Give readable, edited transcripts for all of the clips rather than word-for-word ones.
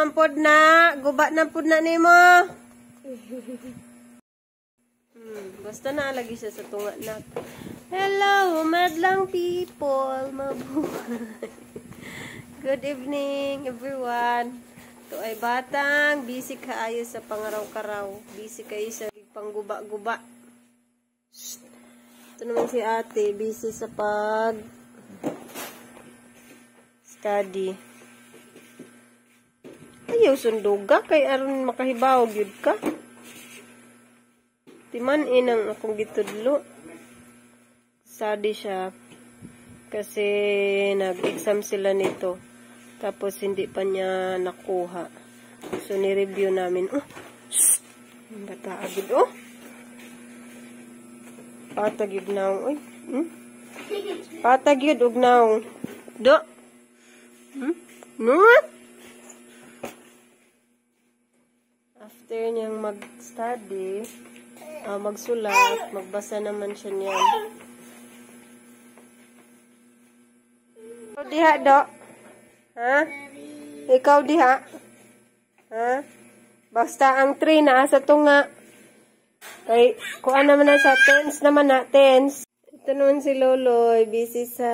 man pod na. Guba na pod na nimo. Basta na lagi siya sa tunga na. Hello, madlang people. Mabuhay. Good evening, everyone. Ito ay batang. Busy kaayo sa pangaraw-karaw. Busy kayo sa pangguba-guba. Ito naman si ate. Busy sa study. Ayaw sunduga kay aron makahibaw gyud ka. Timan inang akong gitudlo. Study siya kasi nag-exam sila nito. Tapos hindi pa niya nakuha. So ni-review namin. Oh. Bata agad oh. Patag yun now. Uy. Patag yun og now. Do. No? After niyang mag-study, magsulat, magbasa naman siya niyan. Ikaw diha, do? Ha? Ikaw diha? Ha? Basta ang 3 na sa tunga. Kay, kuha naman na sa tens naman na, tens. Ito naman si Loloy, busy sa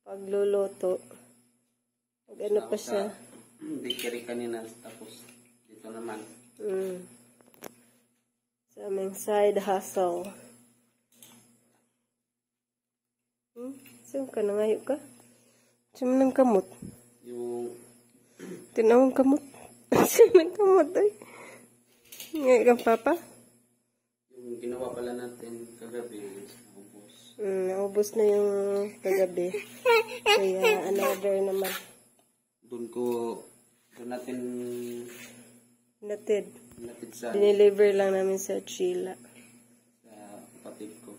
pagluluto. Ano pa siya? Bakery kanina, tapos dito naman. Sa aming side hustle. Saan ka? Nangayo ka? Saan nang kamot? Yung tinawang kamot. Saan nang kamot ay? Ngayon kang papa? yung ginawa pala natin kagabi, naubos. Naubos na yung kagabi. Kaya another naman. Doon natin Natid. sa Dineliver lang namin sa Chila. kapatid ko.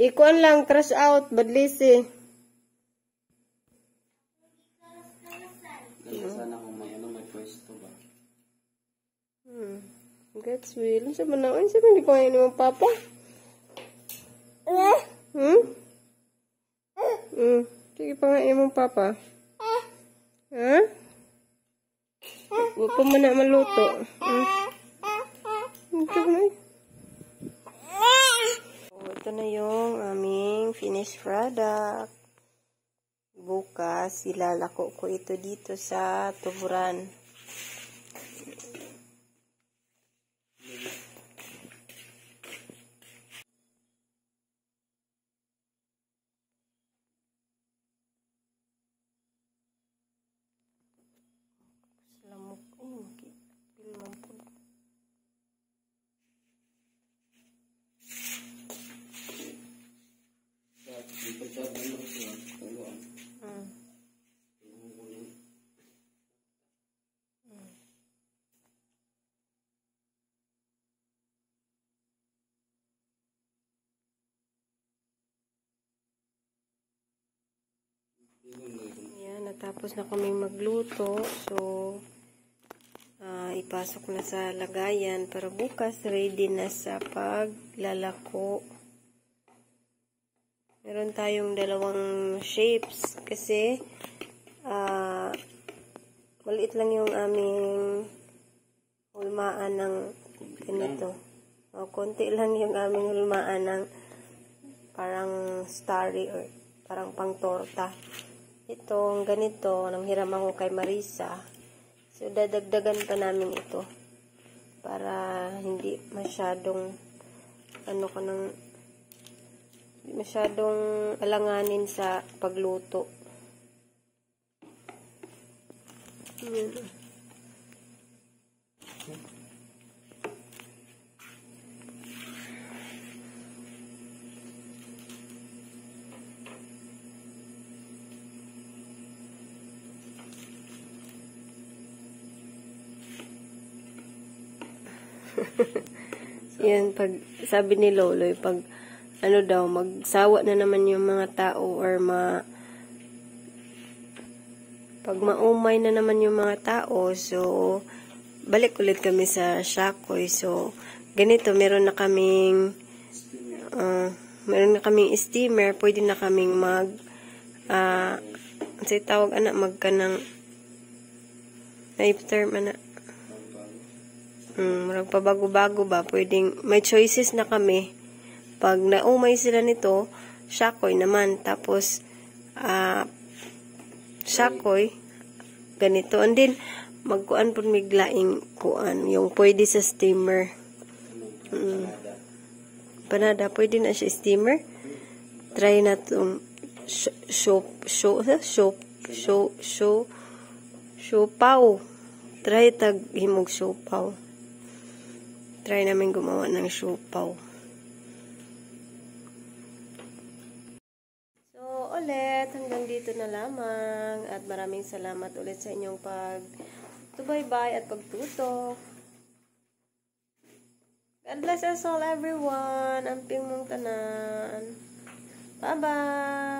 Ikuan lang, crash out, badlisi. Ganda sana kung may pwesto ba. Gets will. Sa manaon, sa hindi ko ngayon naman papa. Sige pa nga mong papa. Ha? Huwag pa mo na maluto. Ito na yung aming finished product. Bukas, ilalako ko ito dito sa tuburan. Ayan, natapos na kami magluto. So, ipasok na sa lagayan para bukas ready na sa paglalako. Meron tayong dalawang shapes kasi maliit lang yung aming hulmaan ng ganito. Konti lang yung aming hulmaan ng parang starry or parang pang torta. Itong ganito, nang hiram ako kay Marisa. So, dadagdagan pa namin ito. Para hindi masyadong masyadong alanganin sa pagluto. Yan, pag sabi ni Loloy, pag magsawa na naman yung mga tao or pag maumay na naman yung mga tao, so balik ulit kami sa Shakoy. So ganito, meron na kaming steamer, pwede na kaming say tawag anak magkanang term anak. Marag pabago-bago ba, pwedeng may choices na kami. Pag naumay sila nito, Shakoy naman. Tapos, Shakoy, ganito. And then, magkuan po miglaing kuan, yung pwede sa steamer. Panada, pwede na siya steamer. Try na itong siopaw. Try tag himog siopaw. Try namin gumawa ng siopaw. So, ulit, hanggang dito na lamang. At maraming salamat ulit sa inyong pag-tubaybay at pagtutok. God bless us all, everyone. Amping mong tanan. Bye-bye.